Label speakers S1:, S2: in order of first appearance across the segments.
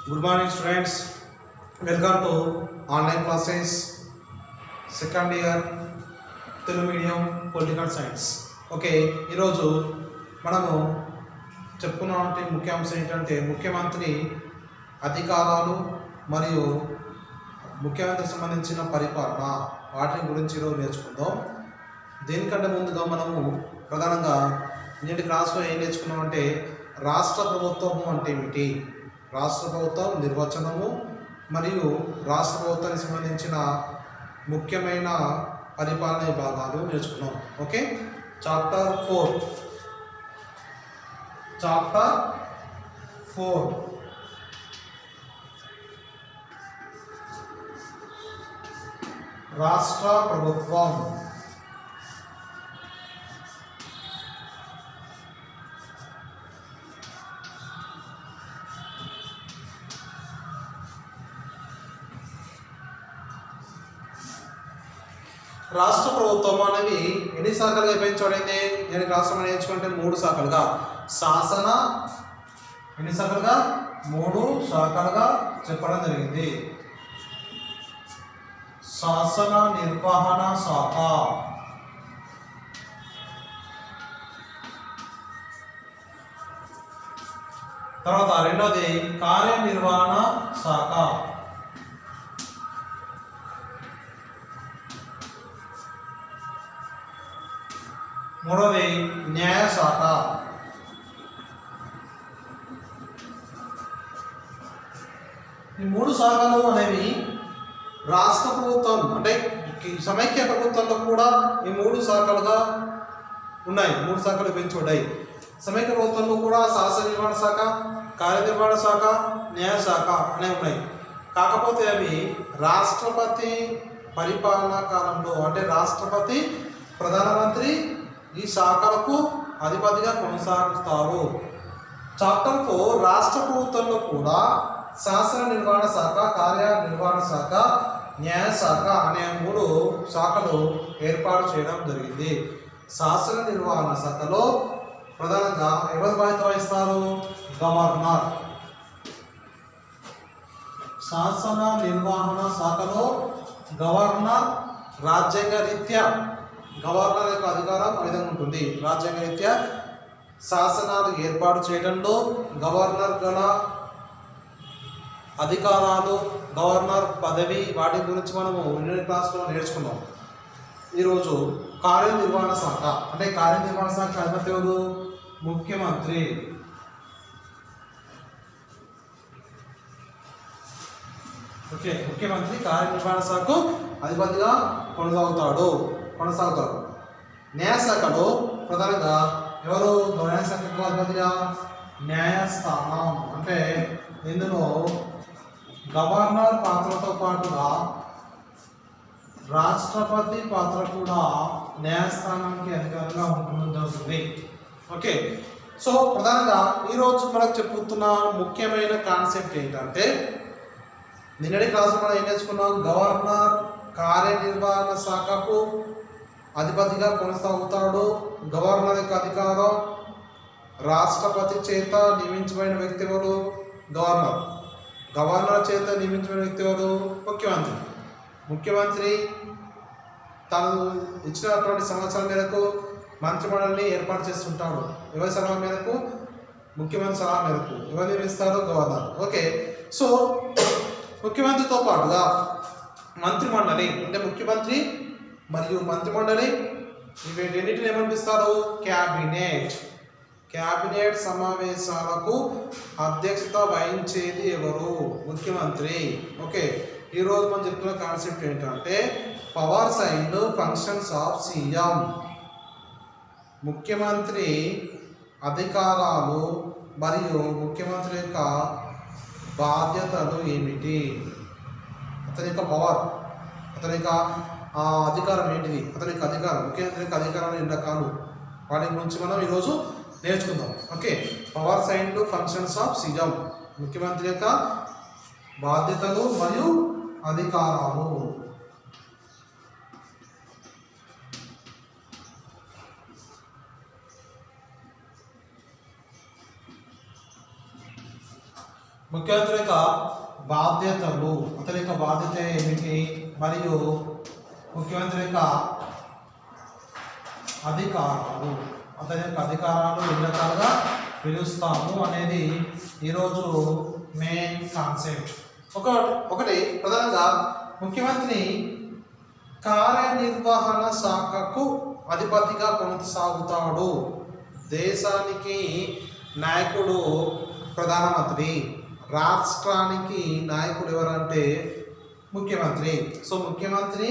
S1: Good morning, students. Welcome to online classes, second year Telugu medium political science. Okay, ఈరోజు మనము చెప్పుకున్నటువంటి ముఖ్యాంశం ఏంటంటే ముఖ్యమంత్రి అధికారాలు మరియు ముఖ్యమంత్రికి సంబంధించిన పరిపాలన వాటి గురించి ఈరోజు నేర్చుకుందాం. దీనికంటే ముందుగా మనము ప్రధానంగా నేటి క్లాస్లో ఏం నేర్చుకున్నామంటే రాష్ట్ర ప్రభుత్వము అంటే ఏమిటి, రాష్ట్ర ప్రభుత్వం నిర్వచనము మరియు రాష్ట్ర ప్రభుత్వానికి సంబంధించిన ముఖ్యమైన పరిపాలన విభాగాలు నేర్చుకున్నాం. ఓకే, చాప్టర్ 4 రాష్ట్ర ప్రభుత్వం. రాష్ట్ర ప్రభుత్వం అనేది ఎన్ని శాఖలుగా విభజించబడింది? నేను రాష్ట్రం నేర్చుకుంటే 3 శాఖలుగా. శాసన ఎన్ని శాఖలుగా? 3 శాఖలుగా చెప్పడం జరిగింది. శాసన నిర్వహణ శాఖ, తర్వాత రెండోది కార్యనిర్వహణ శాఖ, మూడవది న్యాయ శాఖ. ఈ 3 శాఖలు అనేవి రాష్ట్ర ప్రభుత్వం అంటే సమైక్య ప్రభుత్వంలో కూడా ఈ 3 శాఖలుగా ఉన్నాయి. 3 శాఖలు పెంచున్నాయి. సమైక్య ప్రభుత్వంలో కూడా శాసన నిర్వహణ శాఖ, కార్యనిర్వహణ శాఖ, న్యాయ శాఖ అనేవి ఉన్నాయి. కాకపోతే అవి రాష్ట్రపతి పరిపాలనా కాలంలో అంటే రాష్ట్రపతి ప్రధానమంత్రి ఈ శాఖలకు అధిపతిగా కొనసాగిస్తారు. చాప్టర్ 4 రాష్ట్ర ప్రభుత్వంలో కూడా శాసన నిర్వహణ శాఖ, కార్యనిర్వహణ శాఖ, న్యాయ శాఖ అనే 3 శాఖలు ఏర్పాటు చేయడం జరిగింది. శాసన నిర్వహణ శాఖలో ప్రధానంగా ఎవరు బాధ్యత వహిస్తారు? గవర్నర్. శాసన నిర్వహణ శాఖలో గవర్నర్ రాజ్యాంగ రీత్యా గవర్నర్ యొక్క అధికారం ఆ విధంగా ఉంటుంది. రాజ్యాంగ రీత్యా శాసనాలు ఏర్పాటు చేయడంలో గవర్నర్ గల అధికారాలు, గవర్నర్ పదవి వాటి గురించి మనము యూనిట్ క్లాస్లో నేర్చుకున్నాం. ఈరోజు కార్యనిర్వహణ శాఖ అంటే కార్యనిర్వహణ శాఖ అధిపతి ఎవరు? ముఖ్యమంత్రి. ఓకే, ముఖ్యమంత్రి కార్యనిర్వహణ శాఖకు అధిపతిగా కొనసాగుతాడు. న్యాయశాఖలో ప్రధానంగా ఎవరు న్యాయశాఖకు అధిపతిగా? న్యాయస్థానం. అంటే ఇందులో గవర్నర్ పాత్రతో పాటుగా రాష్ట్రపతి పాత్ర కూడా న్యాయస్థానానికి అధికారంగా ఉంటుంది. ఓకే, సో ప్రధానంగా ఈరోజు మనకు చెప్పుతున్న ముఖ్యమైన కాన్సెప్ట్ ఏంటంటే నిన్నటి క్లాసులో మనం ఏం నేర్చుకున్నాం? గవర్నర్ కార్యనిర్వహణ శాఖకు అధిపతిగా కొనసాగుతాడు. గవర్నర్ యొక్క అధికారం రాష్ట్రపతి చేత నియమించబడిన వ్యక్తి ఎవరు? గవర్నర్. గవర్నర్ చేత నియమించబడిన వ్యక్తి ఎవరు? ముఖ్యమంత్రి. ముఖ్యమంత్రి తను ఇచ్చినటువంటి సమాచారం మేరకు మంత్రిమండలిని ఏర్పాటు చేస్తుంటాడు. ఎవరి సలహా మేరకు? ముఖ్యమంత్రి సలహా మేరకు. ఎవరు నియమిస్తారు? గవర్నర్. ఓకే, సో ముఖ్యమంత్రితో పాటుగా మంత్రిమండలి అంటే ముఖ్యమంత్రి మరియు మంత్రిమండలి ఇవి రెండింటిని ఏమనిపిస్తారు? క్యాబినెట్. క్యాబినెట్ సమావేశాలకు అధ్యక్షత వహించేది ఎవరు? ముఖ్యమంత్రి. ఓకే, ఈరోజు మనం చెప్తున్న కాన్సెప్ట్ ఏంటంటే powers and functions of CM. ముఖ్యమంత్రి అధికారాలు మరియు ముఖ్యమంత్రి యొక్క బాధ్యతలు ఏమిటి? అతని యొక్క పవర్, అతని యొక్క అధికారం ఏంటిది? అతని యొక్క అధికారం, ముఖ్యమంత్రి యొక్క అధికారాలు ఎన్ని రకాలు? వాటి గురించి మనం ఈరోజు నేర్చుకుందాం. Okay, powers and functions of CM. ముఖ్యమంత్రి యొక్క బాధ్యతలు మరియు అధికారాలు. ముఖ్యమంత్రి యొక్క బాధ్యతలు, అతని యొక్క బాధ్యత ఏమిటి, మరియు ముఖ్యమంత్రి యొక్క అధికారాలు, అతని యొక్క అధికారాలు ఎన్ని రకాలుగా పిలుస్తాము అనేది ఈరోజు మెయిన్ కాన్సెప్ట్. ఒకటి ప్రధానంగా ముఖ్యమంత్రి కార్యనిర్వహణ శాఖకు అధిపతిగా కొనసాగుతాడు. దేశానికి నాయకుడు ప్రధానమంత్రి, రాష్ట్రానికి నాయకుడు ఎవరంటే ముఖ్యమంత్రి. సో ముఖ్యమంత్రి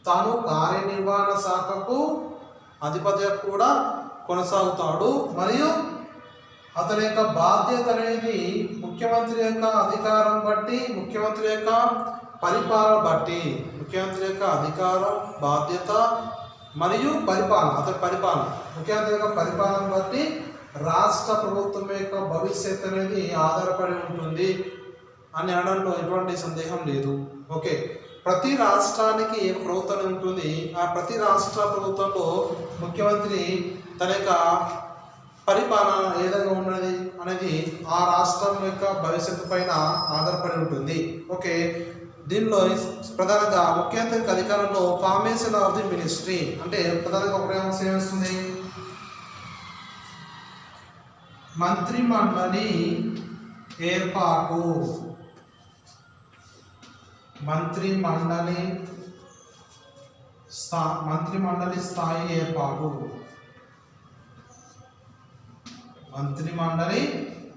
S1: తాను కార్యనిర్వహణ శాఖకు అధిపతిగా కూడా కొనసాగుతాడు, మరియు అతని యొక్క బాధ్యత అనేది ముఖ్యమంత్రి యొక్క అధికారం బట్టి, ముఖ్యమంత్రి యొక్క పరిపాలన బట్టి, ముఖ్యమంత్రి యొక్క అధికారం, బాధ్యత మరియు పరిపాలన, అతని పరిపాలన, ముఖ్యమంత్రి యొక్క పరిపాలన బట్టి రాష్ట్ర ప్రభుత్వం యొక్క భవిష్యత్తు అనేది ఆధారపడి ఉంటుంది అని అనడంలో ఎటువంటి సందేహం లేదు. ఓకే, ప్రతి రాష్ట్రానికి ఏ ప్రభుత్వం ఉంటుంది, ఆ ప్రతి రాష్ట్ర ప్రభుత్వంలో ముఖ్యమంత్రి తన యొక్క పరిపాలన ఏ విధంగా ఉన్నది అనేది ఆ రాష్ట్రం యొక్క భవిష్యత్తు పైన ఆధారపడి ఉంటుంది. ఓకే, దీనిలో ప్రధానంగా ముఖ్యమంత్రి అధికారంలో ఫార్మేషన్ ఆఫ్ ది మినిస్ట్రీ అంటే ప్రధానంగా ఒకటే అంశం వస్తుంది, మంత్రిమండలి ఏర్పాటు, మంత్రిమండలి స్థాయి ఏర్పాటు. మంత్రిమండలి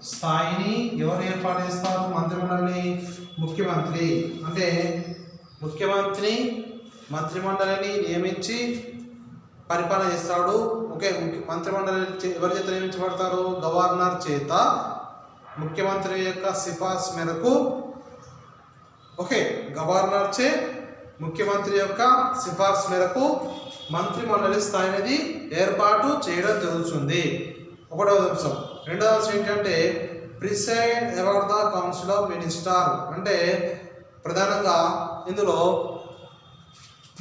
S1: స్థాయిని ఎవరు ఏర్పాటు చేస్తారు? మంత్రిమండలిని ముఖ్యమంత్రి. అంటే ముఖ్యమంత్రి మంత్రిమండలిని నియమించి పరిపాలన చేస్తాడు. ఓకే, మంత్రిమండలి ఎవరి చేత నియమించబడతారు? గవర్నర్ చేత. ముఖ్యమంత్రి యొక్క సిఫార్సు మేరకు, ఓకే, గవర్నర్ చే ముఖ్యమంత్రి యొక్క సిఫార్సు మేరకు మంత్రిమండలి స్థాయి అనేది ఏర్పాటు చేయడం జరుగుతుంది. ఒకటవ అంశం. రెండవ అంశం ఏంటంటే preside over the council of minister. అంటే ప్రధానంగా ఇందులో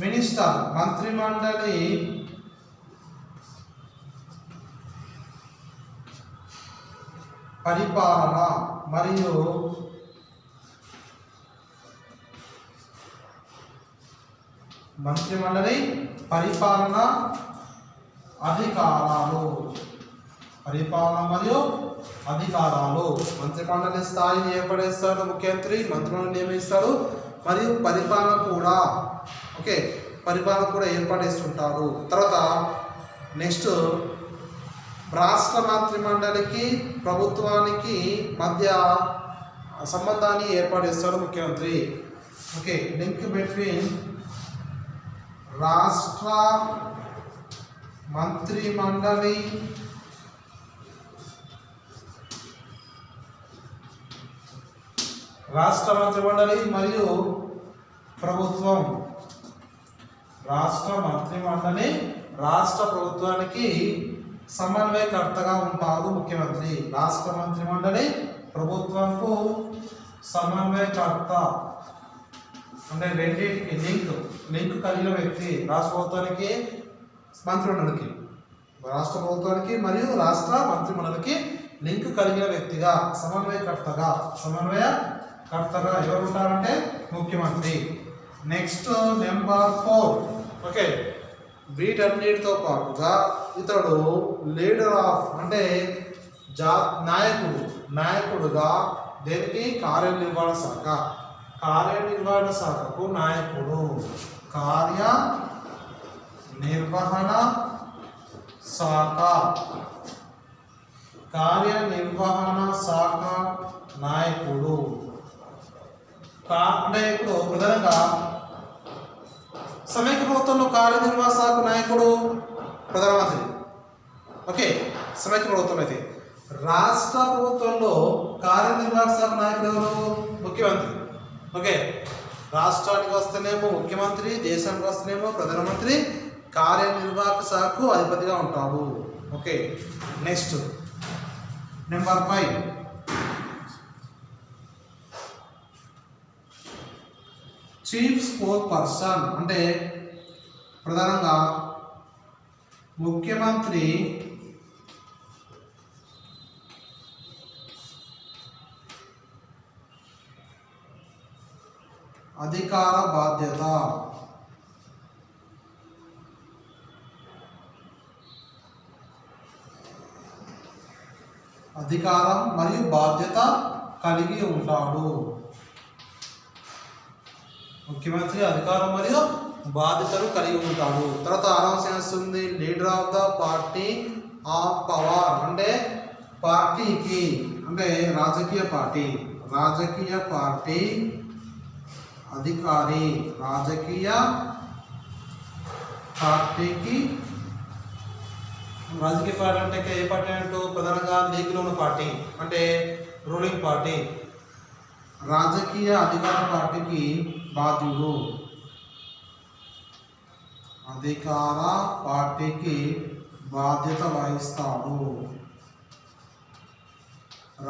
S1: మినిస్టర్ మంత్రిమండలి పరిపాలన మరియు మంత్రిమండలి పరిపాలన అధికారాలు, పరిపాలన మరియు అధికారాలు. మంత్రిమండలి స్థాయిని ఏర్పడేస్తాడు ముఖ్యమంత్రి, మంత్రిమండలి నియమిస్తాడు, మరియు పరిపాలన కూడా, ఓకే, పరిపాలన కూడా ఏర్పడేస్తుంటాడు. తర్వాత నెక్స్ట్ రాష్ట్ర మంత్రిమండలికి ప్రభుత్వానికి మధ్య సంబంధాన్ని ఏర్పడేస్తాడు ముఖ్యమంత్రి. ఓకే, లింక్ బిట్వీన్ రాష్ట్ర మంత్రిమండలి మరియు ప్రభుత్వం. రాష్ట్ర మంత్రిమండలి రాష్ట్ర ప్రభుత్వానికి సమన్వయకర్తగా ఉంటారు ముఖ్యమంత్రి. రాష్ట్ర మంత్రిమండలి ప్రభుత్వంకు సమన్వయకర్త అంటే రెండింటికి లింక్ కలిగిన వ్యక్తి. రాష్ట్ర ప్రభుత్వానికి మంత్రిమండలికి, రాష్ట్ర ప్రభుత్వానికి మరియు రాష్ట్ర మంత్రిమండలికి లింక్ కలిగిన వ్యక్తిగా, సమన్వయకర్తగా ఎవరు ఉంటారంటే ముఖ్యమంత్రి. Next number 4. ఓకే, వీటన్నిటితో పాటుగా ఇతడు లీడర్ ఆఫ్ అంటే నాయకుడుగా దేనికి? కార్యనిర్వహణ శాఖకు నాయకుడు. కార్యనిర్వహణ శాఖ నాయకుడు. అంటే ఇప్పుడు ప్రధానంగా సమైక్య ప్రభుత్వంలో కార్యనిర్వహణ శాఖ నాయకుడు ప్రధానమంత్రి. ఓకే, సమైక్య ప్రభుత్వం అయితే. రాష్ట్ర ప్రభుత్వంలో కార్యనిర్వహణ శాఖ నాయకుడు ఎవరు? ముఖ్యమంత్రి. ఓకే, రాష్ట్రానికి వస్తేనేమో ముఖ్యమంత్రి, దేశానికి వస్తేనేమో ప్రధానమంత్రి కార్యనిర్వాహక శాఖకు అధిపతిగా ఉంటాడు. Okay, next number 5. Chief spoke person అంటే ప్రధానంగా ముఖ్యమంత్రి అధికార బాధ్యత. అధికారం మరియు బాధ్యత కలిగి ఉంటాడు. ముఖ్యమంత్రి అధికారం మరియు బాధ్యతలు కలిగి ఉంటాడు. తర్వాత ఆరవ వస్తుంది leader of the party of power, అంటే పార్టీకి అంటే రాజకీయ పార్టీ అధికారి. రాజకీయ పార్టీ అంటే ఏ పార్టీ అంటూ ప్రధానంగా లీగ్లో ఉన్న పార్టీ అంటే రూలింగ్ పార్టీ. రాజకీయ అధికార పార్టీకి బాధ్యుడు. అధికార పార్టీకి బాధ్యత వహిస్తాడు.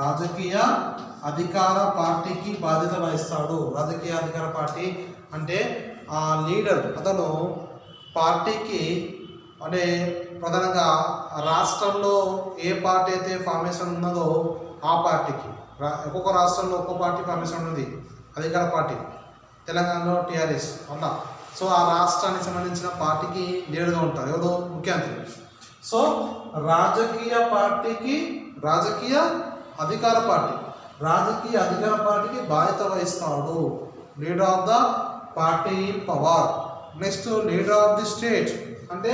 S1: రాజకీయ అధికార పార్టీకి బాధ్యత వహిస్తాడు. రాజకీయ అధికార పార్టీ అంటే ఆ లీడర్ అతను పార్టీకి అంటే ప్రధానంగా రాష్ట్రంలో ఏ పార్టీ అయితే ఫార్మేషన్ ఉన్నదో ఆ పార్టీకి ఒక్కొక్క రాష్ట్రంలో ఒక్కొక్క పార్టీ ఫార్మేషన్ ఉంది అధికార పార్టీ. తెలంగాణలో టీఆర్ఎస్ అట్లా. సో ఆ రాష్ట్రానికి సంబంధించిన పార్టీకి లీడర్గా ఉంటారు ఎవరు? ముఖ్యమంత్రి. సో రాజకీయ అధికార పార్టీకి బాధ్యత వహిస్తాడు. Leader of the party power. Next leader of the state అంటే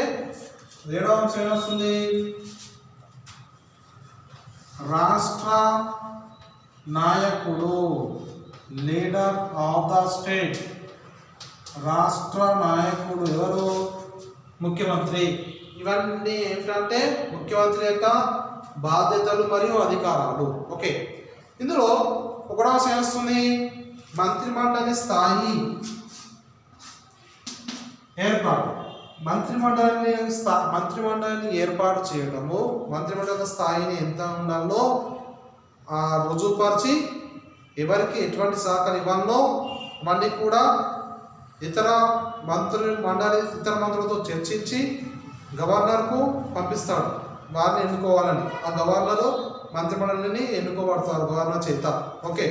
S1: లీడర్ ఆఫ్ స్టేట్ వస్తుంది రాష్ట్ర నాయకుడు. లీడర్ ఆఫ్ ద స్టేట్ రాష్ట్ర నాయకుడు ఎవరు? ముఖ్యమంత్రి. ఇవన్నీ ఏంటంటే ముఖ్యమంత్రి యొక్క బాధ్యతలు మరియు అధికారాలు. ఓకే, ఇందులో ఒకటవ వస్తుంది మంత్రిమండలి స్థాయి ఏర్పాటు. మంత్రిమండలిని ఏర్పాటు చేయడము, మంత్రిమండలి స్థాయిని ఎంత ఉండాలో రుజువుపరిచి ఎవరికి ఎటువంటి శాఖలు ఇవ్వాలో మళ్ళీ కూడా ఇతర మంత్రులతో చర్చించి గవర్నర్కు పంపిస్తాడు వారిని ఎన్నుకోవాలని. ఆ గవర్నరు మంత్రిమండలిని ఎన్నుకోబడతారు గవర్నర్ చేత. ఓకే,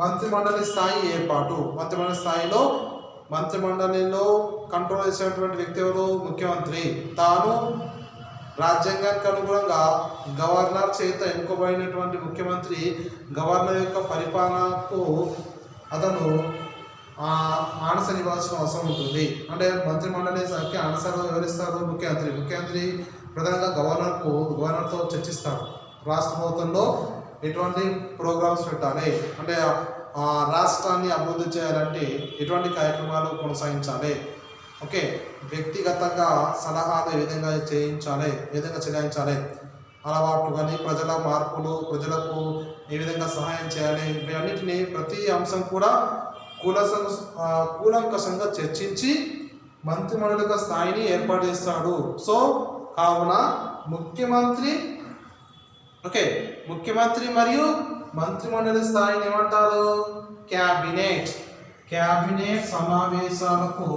S1: మంత్రిమండలి స్థాయి ఏర్పాటు. మంత్రిమండలిలో కంట్రోల్ చేసేటువంటి వ్యక్తి ఎవరు? ముఖ్యమంత్రి. తాను రాజ్యాంగానికి అనుగుణంగా గవర్నర్ చేత ఎన్నుకోబడినటువంటి ముఖ్యమంత్రి గవర్నర్ యొక్క పరిపాలనకు అతను ఆన్సర్ ఇవ్వాల్సిన అవసరం ఉంటుంది. అంటే మంత్రిమండలికి ఆన్సర్ వివరిస్తారు ముఖ్యమంత్రి ప్రధానంగా గవర్నర్తో చర్చిస్తాడు. రాష్ట్ర ప్రభుత్వంలో ఎటువంటి ప్రోగ్రామ్స్ పెట్టాలి, అంటే రాష్ట్రాన్ని అభివృద్ధి చేయాలంటే ఎటువంటి కార్యక్రమాలు కొనసాగించాలి, ఓకే, వ్యక్తిగతంగా సలహాలు ఏ విధంగా చెలాయించాలి, అలవాట్లు కానీ ప్రజల మార్పులు, ప్రజలకు ఏ విధంగా సహాయం చేయాలి, వీటన్నిటిని ప్రతి అంశం కూడా కూలంకషంగా చర్చించి మంత్రిమండలి స్థాయిని ఏర్పాటు చేస్తాడు. సో కావున ముఖ్యమంత్రి మరియు మంత్రిమండలి స్థాయిని ఏమంటారు? క్యాబినెట్ సమావేశాలకు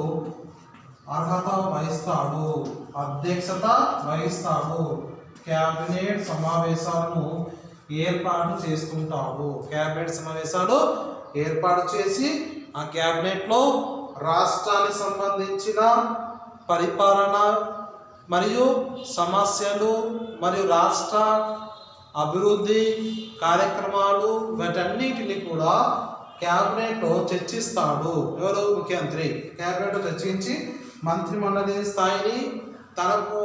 S1: అర్హత వహిస్తాడు, అధ్యక్షత వహిస్తాడు. క్యాబినెట్ సమావేశాలను ఏర్పాటు చేస్తుంటాడు. క్యాబినెట్ సమావేశాలు ఏర్పాటు చేసి ఆ క్యాబినెట్లో రాష్ట్రానికి సంబంధించిన పరిపాలన మరియు సమస్యలు మరియు రాష్ట్ర అభివృద్ధి కార్యక్రమాలు వీటన్నిటిని కూడా క్యాబినెట్లో చర్చిస్తాడు. ఎవరు? ముఖ్యమంత్రి. క్యాబినెట్లో చర్చించి మంత్రిమండలి స్థాయిని తనకు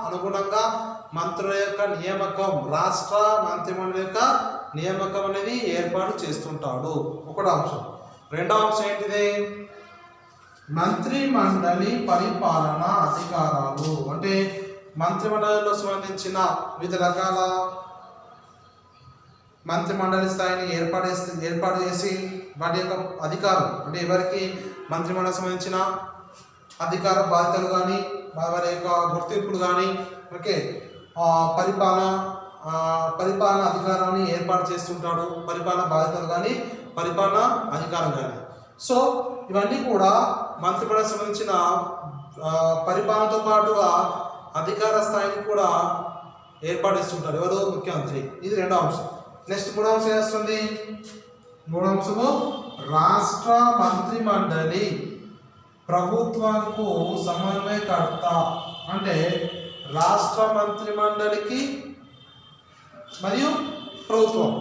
S1: అనుగుణంగా మంత్రుల యొక్క నియామకం, రాష్ట్ర మంత్రిమండలి యొక్క నియామకం అనేది ఏర్పాటు చేస్తుంటాడు. ఒకటో అంశం. రెండో అంశం ఏంటిది? మంత్రిమండలి పరిపాలన అధికారాలు. అంటే మంత్రిమండలిలో సంబంధించిన వివిధ రకాల మంత్రిమండలి స్థాయిని ఏర్పాటు చేసి వాటి యొక్క అధికారం, అంటే ఎవరికి మంత్రిమండలికి సంబంధించిన అధికార బాధ్యతలు కానీ వారి యొక్క గుర్తింపులు కానీ, ఓకే, పరిపాలన అధికారాన్ని ఏర్పాటు చేస్తుంటాడు. పరిపాలన బాధ్యతలు కానీ పరిపాలన అధికారం కానీ. సో ఇవన్నీ కూడా మంత్రిమండలికి సంబంధించిన పరిపాలనతో పాటుగా అధికార స్థాయిని కూడా ఏర్పాటు చేస్తుంటారు. ఎవరు? ముఖ్యమంత్రి. ఇది రెండో అంశం. నెక్స్ట్ మూడో అంశం వస్తుంది. మూడో అంశము రాష్ట్ర మంత్రి మండలి ప్రభుత్వానికి సమన్వయకర్త. అంటే రాష్ట్ర మంత్రి మండలికి మరియు ప్రభుత్వం,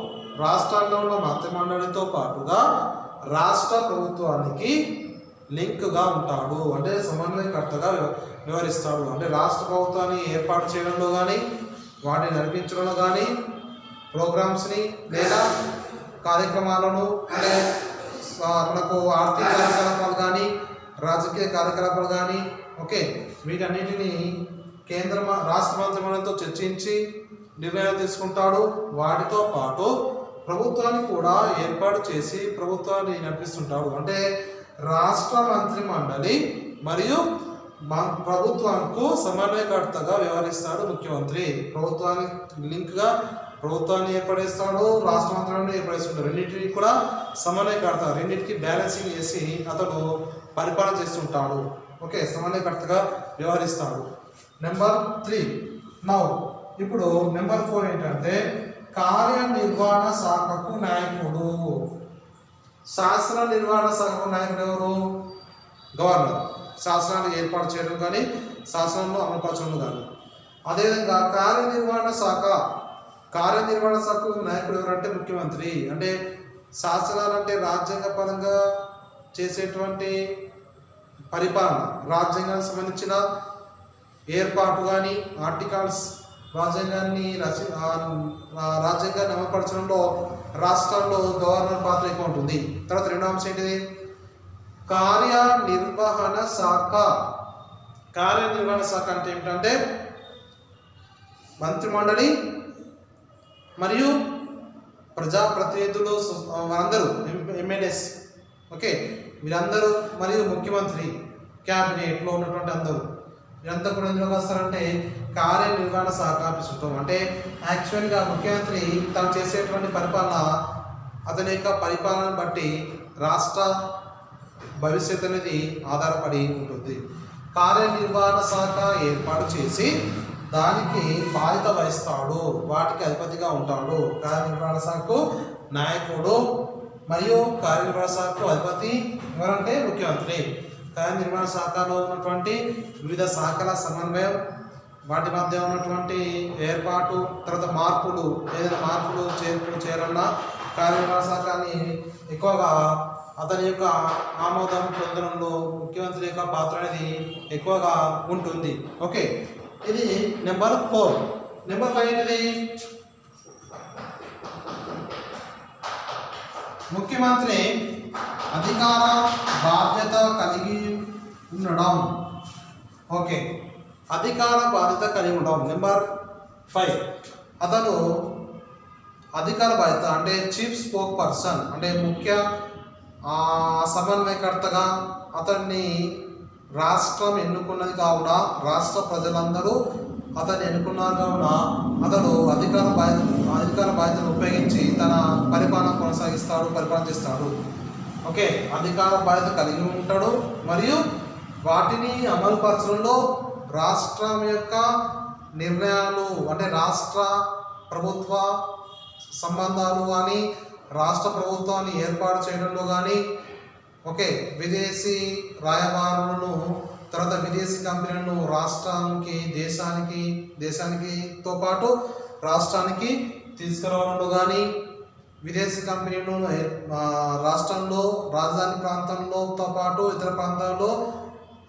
S1: రాష్ట్రాల్లో ఉన్న మంత్రి మండలితో పాటుగా రాష్ట్ర ప్రభుత్వానికి లింక్గా ఉంటాడు. అంటే సమన్వయకర్తగా వ్యవహరిస్తాడు. అంటే రాష్ట్ర ప్రభుత్వాన్ని ఏర్పాటు చేయడంలో కానీ, వాటిని నడిపించడంలో కానీ, ప్రోగ్రామ్స్ని లేదా కార్యక్రమాలను, అంటే మనకు ఆర్థిక కార్యకలాపాలు కానీ, రాజకీయ కార్యకలాపాలు కానీ, ఓకే, వీటన్నిటిని రాష్ట్ర మంత్రిమండలితో చర్చించి నిర్ణయాలు తీసుకుంటాడు. వాటితో పాటు ప్రభుత్వాన్ని కూడా ఏర్పాటు చేసి ప్రభుత్వాన్ని నడిపిస్తుంటాడు. అంటే రాష్ట్ర మంత్రి మండలి మరియు ప్రభుత్వానికి సమన్వయకర్తగా వ్యవహరిస్తాడు ముఖ్యమంత్రి. ప్రభుత్వానికి లింక్గా ప్రభుత్వాన్ని ఏర్పడేస్తాడు, రాష్ట్ర మంత్రులను ఏర్పడేస్తుంటాడు. రెండింటిని కూడా సమన్వయకర్త, రెండింటికి బ్యాలెన్సింగ్ చేసి అతడు పరిపాలన చేస్తుంటాడు. ఓకే, సమన్వయకర్తగా వ్యవహరిస్తాడు. నెంబర్ 3. ఇప్పుడు నెంబర్ 4 ఏంటంటే కార్యనిర్వహణ శాఖకు నాయకుడు. శాసన నిర్వహణ శాఖకు నాయకుడు ఎవరు? గవర్నర్. శాసనాలు ఏర్పాటు చేయడం కానీ, శాసనంలో అమలుపరచడం కానీ. అదేవిధంగా కార్యనిర్వహణ శాఖకు నాయకుడు ఎవరంటే ముఖ్యమంత్రి. అంటే శాసనాలు అంటే రాజ్యాంగపరంగా చేసేటువంటి పరిపాలన, రాజ్యాంగానికి సంబంధించిన ఏర్పాటు కానీ, ఆర్టికల్స్, రాజ్యాంగాన్ని అమలుపరచడంలో రాష్ట్రాల్లో గవర్నర్ పాత్ర ఎక్కువ ఉంటుంది. తర్వాత రెండో అంశం ఏంటిది? కార్యనిర్వహణ శాఖ. కార్యనిర్వహణ శాఖ అంటే ఏమిటంటే మంత్రిమండలి మరియు ప్రజాప్రతినిధులు అందరూ, ఎమ్మెల్యేస్, ఓకే, వీరందరూ మరియు ముఖ్యమంత్రి, క్యాబినెట్లో ఉన్నటువంటి అందరూ, వీరంతా కూడా ఎందులోకి వస్తారంటే కార్యనిర్వహణ శాఖ ఆఫీసుంటాం. అంటే యాక్చువల్గా ముఖ్యమంత్రి తను చేసేటువంటి పరిపాలన, అతని యొక్క పరిపాలన బట్టి రాష్ట్ర భవిష్యత్తు అనేది ఆధారపడి ఉంటుంది. కార్యనిర్వహణ శాఖ ఏర్పాటు చేసి దానికి బాధ్యత వహిస్తాడు, వాటికి అధిపతిగా ఉంటాడు. కార్యనిర్వహణ శాఖకు నాయకుడు మరియు కార్యనిర్వహణ శాఖకు అధిపతి ఎవరంటే ముఖ్యమంత్రి. కార్యనిర్వహణ శాఖలో ఉన్నటువంటి వివిధ శాఖల సమన్వయం, వాటి మధ్య ఉన్నటువంటి ఏర్పాటు, తర్వాత మార్పులు, ఏదైనా మార్పులు చేయాలన్నా కార్యనిర్వహణ శాఖని ఎక్కువగా అతని యొక్క ఆమోదం పొందడంలో ముఖ్యమంత్రి యొక్క పాత్ర అనేది ఎక్కువగా ఉంటుంది. ఓకే, ఇది నెంబర్ 4. నెంబర్ 5 ఏంటిది? ముఖ్యమంత్రి అధికార బాధ్యత కలిగి ఉండడం. ఓకే, అధికార బాధ్యత కలిగి ఉండడం. నెంబర్ 5, అతను అధికార బాధ్యత అంటే చీఫ్ స్పోక్ పర్సన్, అంటే ముఖ్య సమన్వయకర్తగా అతన్ని రాష్ట్రం ఎన్నుకున్నది కావున, రాష్ట్ర ప్రజలందరూ అతన్ని ఎన్నుకున్నారు కావున అతడు అధికార బాధ్యతను ఉపయోగించి తన పరిపాలన పరిపాలన చేస్తాడు. ఓకే, అధికార బాధ్యత కలిగి ఉంటాడు మరియు వాటిని అమలుపరచడంలో రాష్ట్రం యొక్క నిర్ణయాలు, అంటే రాష్ట్ర ప్రభుత్వ సంబంధాలు కానీ, రాష్ట్ర ప్రభుత్వాన్ని ఏర్పాటు చేయడంలో కానీ, ఓకే, విదేశీ రాయబారులను, తర్వాత విదేశీ కంపెనీలను రాష్ట్రానికి, దేశానికితో పాటు రాష్ట్రానికి తీసుకురావడంలో కానీ, విదేశీ కంపెనీలను రాష్ట్రంలో రాజధాని ప్రాంతంలోతో పాటు ఇతర ప్రాంతాల్లో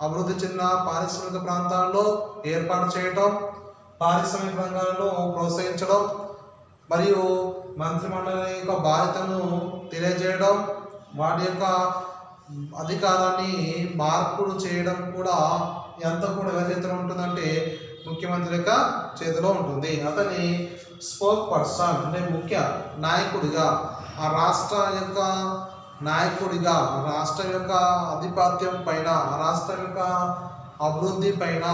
S1: అభివృద్ధి చెందిన పారిశ్రామిక ప్రాంతాల్లో ఏర్పాటు చేయటం, పారిశ్రామిక రంగాలను ప్రోత్సహించడం మరియు మంత్రిమండలి యొక్క బాధ్యతను తెలియజేయడం, వాటి యొక్క అధికారాన్ని మార్పులు చేయడం కూడా ఎంత కూడా ఎవరి చేతిలో ఉంటుందంటే ముఖ్యమంత్రి యొక్క చేతిలో ఉంటుంది. అతని స్పోక్ పర్సన్ అంటే ముఖ్య నాయకుడిగా, ఆ రాష్ట్ర యొక్క నాయకుడిగా, రాష్ట్రం యొక్క ఆధిపత్యం పైన, రాష్ట్రం యొక్క అభివృద్ధి పైన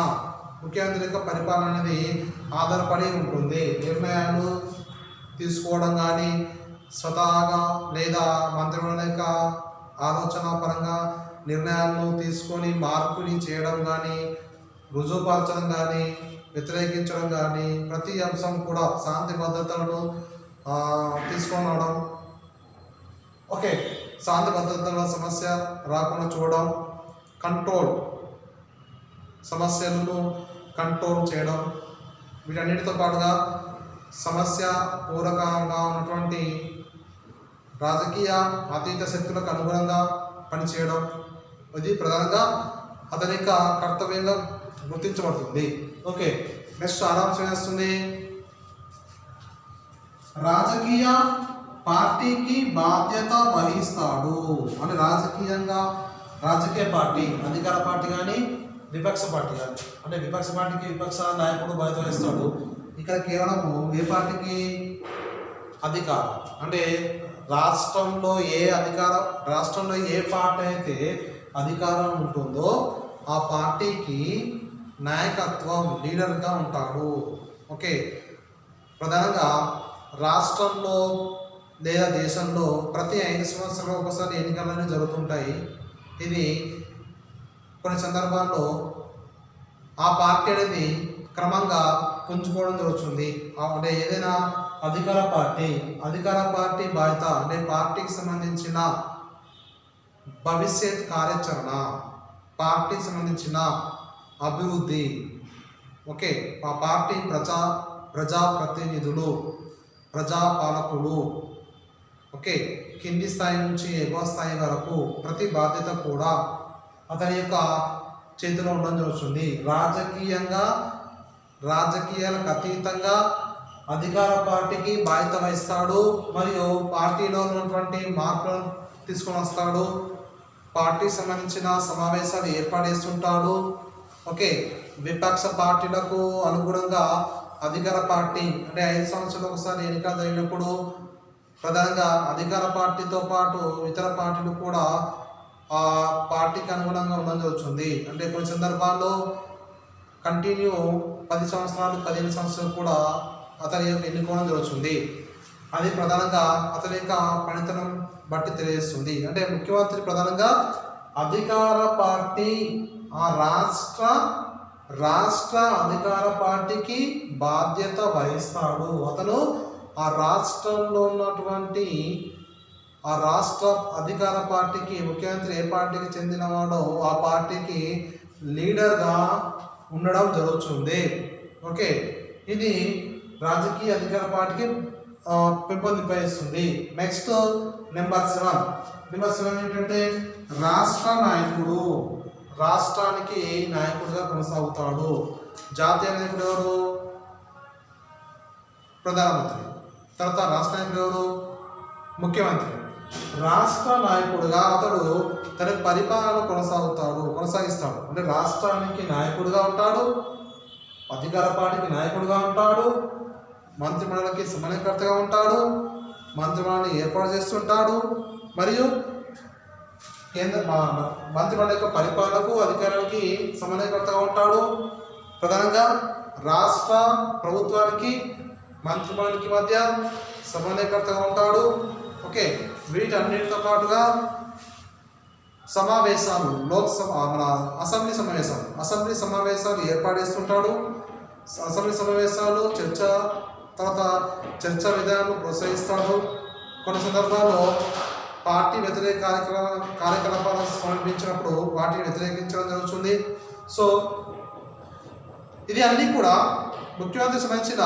S1: ముఖ్యమంత్రి యొక్క పరిపాలన అనేది ఆధారపడి ఉంటుంది. నిర్ణయాలు తీసుకోవడం కానీ, స్వతహాగా లేదా మంత్రిమండలి యొక్క ఆలోచన పరంగా నిర్ణయాలను తీసుకొని మార్పుని చేయడం కానీ, రుజువుపరచడం కానీ, వ్యతిరేకించడం కానీ, ప్రతి అంశం కూడా శాంతి భద్రతలను తీసుకొని రావడం. ఓకే, శాంతి భద్రతల సమస్య రాకుండా చూడడం, కంట్రోల్ సమస్యలను కంట్రోల్ చేయడం, వీటన్నిటితో పాటుగా సమస్య పూరకంగా ఉన్నటువంటి రాజకీయ అతీత శక్తులకు అనుగుణంగా పనిచేయడం, ఇది ప్రధానంగా అతని యొక్క కర్తవ్యంగా గుర్తించబడుతుంది. ఓకే, నెక్స్ట్ ఆరాంశం వస్తుంది. రాజకీయ పార్టీకి బాధ్యత వహిస్తాడు. అంటే రాజకీయ పార్టీ, అధికార పార్టీ కానీ విపక్ష పార్టీ కానీ, అంటే విపక్ష పార్టీకి విపక్ష నాయకుడు బాధ్యత వహిస్తాడు. ఇక్కడ కేవలము ఏ పార్టీకి అధికారం అంటే రాష్ట్రంలో ఏ పార్టీ అయితే అధికారం ఉంటుందో ఆ పార్టీకి నాయకత్వం లీడర్గా ఉంటాడు. ఓకే, ప్రధానంగా రాష్ట్రంలో లేదా దేశంలో ప్రతి 5 సంవత్సరాలకు ఒకసారి ఎన్నికలు జరుగుతుంటాయి. ఇది కొన్ని సందర్భాల్లో ఆ పార్టీ అనేది క్రమంగా పుంజుకోవడం జరుగుతుంది. అంటే ఏదైనా అధికార పార్టీ బాధ్యత అంటే పార్టీకి సంబంధించిన భవిష్యత్ కార్యాచరణ, పార్టీకి సంబంధించిన అభివృద్ధి, ఓకే, ఆ పార్టీ ప్రజాప్రతినిధులు, ప్రజాపాలకులు, ఓకే, కింది స్థాయి నుంచి ఎగువ స్థాయి వరకు ప్రతి బాధ్యత కూడా అతని యొక్క చేతిలో ఉండడం జరుగుతుంది. రాజకీయాలకు అతీతంగా అధికార పార్టీకి బాధ్యత వహిస్తాడు మరియు పార్టీలో ఉన్నటువంటి మార్పులను తీసుకొని వస్తాడు. పార్టీకి సంబంధించిన సమావేశాలు ఏర్పాటు చేస్తుంటాడు. ఓకే, విపక్ష పార్టీలకు అనుగుణంగా అధికార పార్టీ అంటే 5 సంవత్సరాలకు ఒకసారి ఎన్నికలు జరిగినప్పుడు ప్రధానంగా అధికార పార్టీతో పాటు ఇతర పార్టీలు కూడా ఆ పార్టీకి అనుగుణంగా ఉండడం జరుగుతుంది. అంటే కొన్ని సందర్భాల్లో కంటిన్యూ 10 సంవత్సరాలు 15 సంవత్సరాలు కూడా అతని యొక్క ఎన్నుకోవడం జరుగుతుంది. అది ప్రధానంగా అతని యొక్క పనితనం బట్టి తెలియజేస్తుంది. అంటే ముఖ్యమంత్రి ప్రధానంగా అధికార పార్టీ ఆ రాష్ట్ర అధికార పార్టీకి బాధ్యత వహిస్తాడు. అతను ఆ రాష్ట్రంలో ఉన్నటువంటి ఆ రాష్ట్ర అధికార పార్టీకి ముఖ్యమంత్రి ఏ పార్టీకి చెందినవాడో ఆ పార్టీకి లీడర్గా ఉండడం జరుగుతుంది. ఓకే, ఇది రాజకీయ అధికార పార్టీకి పెంపొందింపజేస్తుంది. నెక్స్ట్ నెంబర్ 7 ఏంటంటే రాష్ట్ర నాయకుడు. రాష్ట్రానికి నాయకుడిగా కొనసాగుతాడు. జాతీయ నాయకుడు ఎవరు? ప్రధానమంత్రి. తర్వాత రాష్ట్ర నాయకుడు ఎవరు? ముఖ్యమంత్రి. రాష్ట్ర నాయకుడిగా అతడు తన పరిపాలన కొనసాగిస్తాడు. అంటే రాష్ట్రానికి నాయకుడిగా ఉంటాడు, అధికార పార్టీకి నాయకుడిగా ఉంటాడు, మంత్రిమండలికి సమన్వయకర్తగా ఉంటాడు, మంత్రిమండలిని ఏర్పాటు చేస్తుంటాడు మరియు మంత్రిమండలి యొక్క పరిపాలనకు అధికారానికి సమన్వయకర్తగా ఉంటాడు. ప్రధానంగా రాష్ట్ర ప్రభుత్వానికి మంత్రిమండలికి మధ్య సమన్వయకర్తగా ఉంటాడు. ఓకే, వీటన్నిటితో పాటుగా సమావేశాలు అసెంబ్లీ సమావేశాలు ఏర్పాటు చేస్తుంటాడు. అసెంబ్లీ సమావేశాలు చర్చ విధానాలను ప్రోత్సహిస్తాడు. కొన్ని సందర్భాల్లో పార్టీ వ్యతిరేక కార్యకలాపాలను సమర్పించినప్పుడు వాటిని వ్యతిరేకించడం జరుగుతుంది. సో ఇది అన్నీ కూడా ముఖ్యమంత్రికి సంబంధించిన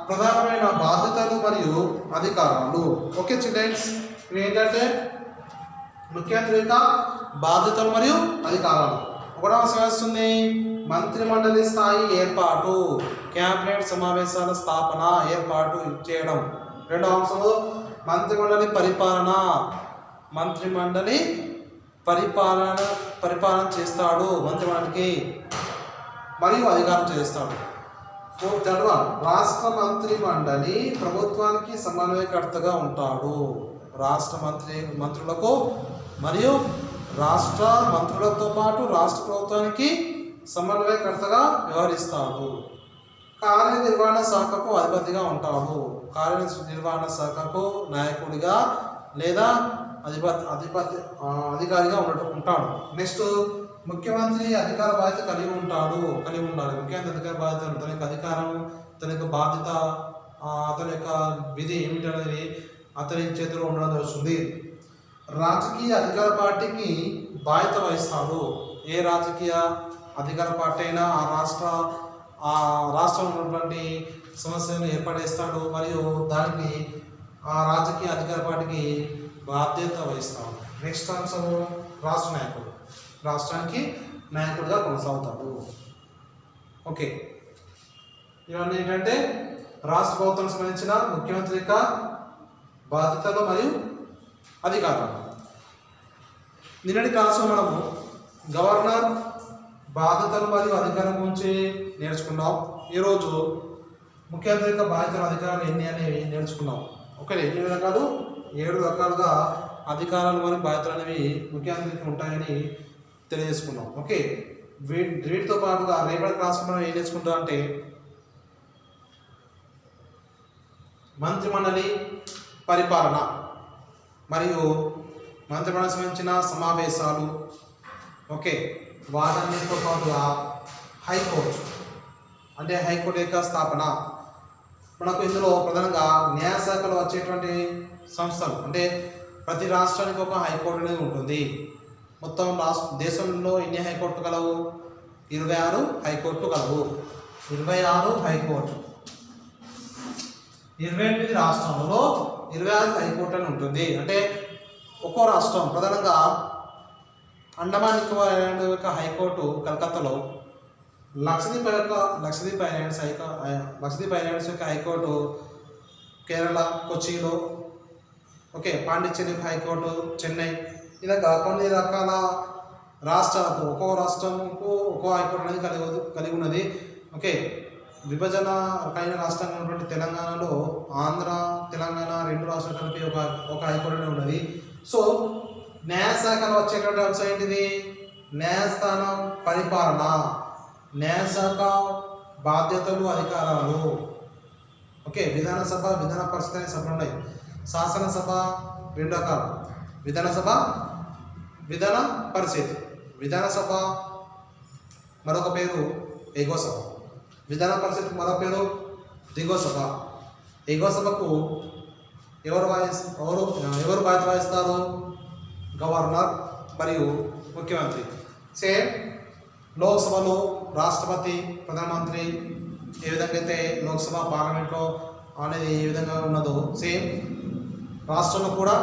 S1: ప్రధానమైన బాధ్యతలు మరియు అధికారాలు. ఓకే చిల్డ్రన్స్, ఇవి ఏంటంటే ముఖ్యమంత్రి యొక్క బాధ్యతలు మరియు అధికారాలు. ఒకటవ అంశం వస్తుంది మంత్రిమండలి స్థాయి ఏర్పాటు, క్యాబినెట్ సమావేశాల స్థాపన ఏర్పాటు చేయడం. రెండవ అంశము మంత్రిమండలి పరిపాలన చేస్తాడు, మంత్రిమండలికి మరియు అధికారం చేస్తాడు. థర్డ్ వన్ రాష్ట్ర మంత్రిమండలి ప్రభుత్వానికి సమన్వయకర్తగా ఉంటాడు. రాష్ట్ర మంత్రులకు మరియు రాష్ట్ర మంత్రులతో పాటు రాష్ట్ర ప్రభుత్వానికి సమన్వయకర్తగా వ్యవహరిస్తాడు. కార్యనిర్వహణ శాఖకు అధిపతిగా ఉంటాడు. కార్యనిర్వహణ శాఖకు నాయకుడిగా లేదా అధికారిగా ఉంటాడు. నెక్స్ట్ ముఖ్యమంత్రి అధికార బాధ్యత కలిగి ఉండాలి. ముఖ్యమంత్రి అధికార బాధ్యత, తన యొక్క అధికారం, తన యొక్క బాధ్యత, అతని యొక్క విధి ఏమిటనేది అతని చేతిలో ఉండడం జరుగుతుంది. రాజకీయ అధికార పార్టీకి బాధ్యత వహిస్తాడు. ఏ రాజకీయ అధికార పార్టీ అయినా ఆ రాష్ట్రంలో ఉన్నటువంటి సమస్యలను ఏర్పడేస్తాడు మరియు దానికి ఆ రాజకీయ అధికార పార్టీకి బాధ్యత వహిస్తాడు. నెక్స్ట్ అంశం రాష్ట్ర నాయకుడు. రాష్ట్రానికి నాయకుడిగా కొనసాగుతాడు. ఓకే, ఇవన్నీ ఏంటంటే రాష్ట్ర ప్రభుత్వానికి సంబంధించిన ముఖ్యమంత్రి యొక్క బాధ్యతలు మరియు అధికారాలు. నిన్నటి క్లాసులో మనము గవర్నర్ బాధ్యతలు మరియు అధికారం గురించి నేర్చుకున్నాం. ఈరోజు ముఖ్యమంత్రి యొక్క బాధ్యతలు అధికారాలు ఎన్ని అనేవి నేర్చుకున్నాం. ఓకే, ఎన్ని రకాలు? 7 రకాలుగా అధికారాలు మరియు బాధ్యతలు అనేవి ముఖ్యమంత్రికి ఉంటాయని తెలియజేసుకున్నాం. ఓకే, వీటితో పాటుగా రేపటి క్లాసులో మనం ఏం నేర్చుకుంటాం అంటే మంత్రిమండలి పరిపాలన మరియు మంత్రిమండలి సంబంధించిన సమావేశాలు. ఓకే, వాటన్నిటితో పాటుగా హైకోర్టు అంటే హైకోర్టు యొక్క స్థాపన. మనకు ఇందులో ప్రధానంగా న్యాయశాఖలో వచ్చేటువంటి సంస్థలు అంటే ప్రతి రాష్ట్రానికి ఒక హైకోర్టు అనేది ఉంటుంది. మొత్తం దేశంలో ఎన్ని హైకోర్టులు కలవు? 26 హైకోర్టులు కలవు. 26 హైకోర్టు. 28 రాష్ట్రాలలో 26 హైకోర్టు అని ఉంటుంది. అంటే ఒక్కో రాష్ట్రం ప్రధానంగా అండమాన్ నికోబార్ యొక్క హైకోర్టు కలకత్తాలో, లక్షద్వీప్ ఐలాండ్స్ యొక్క హైకోర్టు కేరళ కొచ్చిలో, ఓకే, పాండిచ్చేరి యొక్క హైకోర్టు చెన్నై. ఇలా కొన్ని రకాల రాష్ట్రాలకు ఒక్కో రాష్ట్రంకు ఒక్కో హైకోర్టు అనేది కలిగి ఉన్నది. ఓకే, విభజన కలిగిన రాష్ట్రంగా ఉన్నటువంటి తెలంగాణలో ఆంధ్ర తెలంగాణ 2 రాష్ట్రాలు కలిపి ఒక హైకోర్టు అనేది ఉన్నది. సో న్యాయశాఖలో వచ్చేటువంటి అంశం ఏంటిది? న్యాయస్థానం పరిపాలన, న్యాయశాఖ బాధ్యతలు అధికారాలు. ఓకే, విధానసభ విధాన పరిషత్ అనే సభలు ఉన్నాయి. శాసనసభ 2 రకాలు, విధానసభ విధాన పరిషత్. విధానసభ మరొక పేరు ఎగువ సభ, విధాన పరిషత్ మరొక పేరు దిగువ సభ. ఎగువ సభకు ఎవరు బాధ్యత వహిస్తారు? గవర్నర్ మరియు ముఖ్యమంత్రి. సేమ్ లోక్సభలో రాష్ట్రపతి ప్రధానమంత్రి ఏ విధంగా అయితే లోక్సభ పార్లమెంట్లో అనేది ఏ విధంగా ఉన్నదో సేమ్ రాష్ట్రంలో కూడా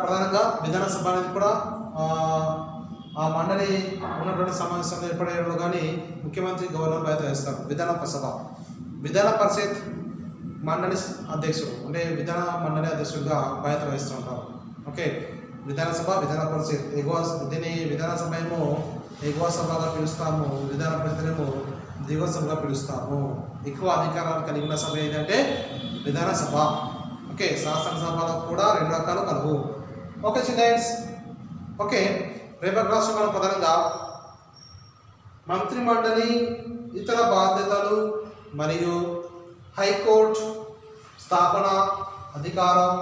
S1: ప్రధానంగా విధానసభ అనేది కూడా ఆ మండలి ఉన్నటువంటి సమావేశంలో ఏర్పడేలో కానీ ముఖ్యమంత్రి గవర్నర్ బాధ్యత వహిస్తారు. విధాన పరిషత్ మండలి అధ్యక్షుడు అంటే విధాన మండలి అధ్యక్షుడిగా బాధ్యత వహిస్తూ ఉంటారు. ఓకే, విధానసభ విధాన పరిషత్ దీన్ని విధానసభ ఏమో ఎగువ సభగా పిలుస్తాము, విధాన పరిషత్ ఏమో దిగువ సభగా పిలుస్తాము. ఎక్కువ అధికారాలు కలిగిన సభ ఏంటంటే విధానసభ. ఓకే, శాసనసభలో కూడా 2 రకాలు కలవు. ఓకే చిల్డ్రన్స్, ఓకే, రేపటి క్లాస్లో మనం ప్రధానంగా మంత్రిమండలి ఇతర బాధ్యతలు మరియు హైకోర్టు స్థాపన అధికారం,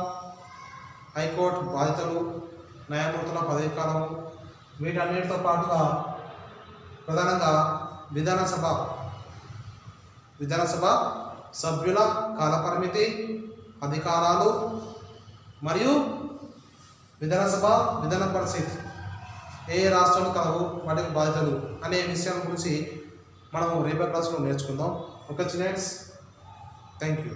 S1: హైకోర్టు బాధ్యతలు, న్యాయమూర్తుల పదవీకాలం, వీటన్నిటితో పాటుగా ప్రధానంగా విధానసభ సభ్యుల కాలపరిమితి, అధికారాలు మరియు విధానసభ విధాన పరిషత్ ఏ రాష్ట్రాలు కలవు వాటికి బాధ్యతలు అనే విషయాల గురించి మనం రేపటి క్లాస్లో నేర్చుకుందాం. Okay childrens, thank you.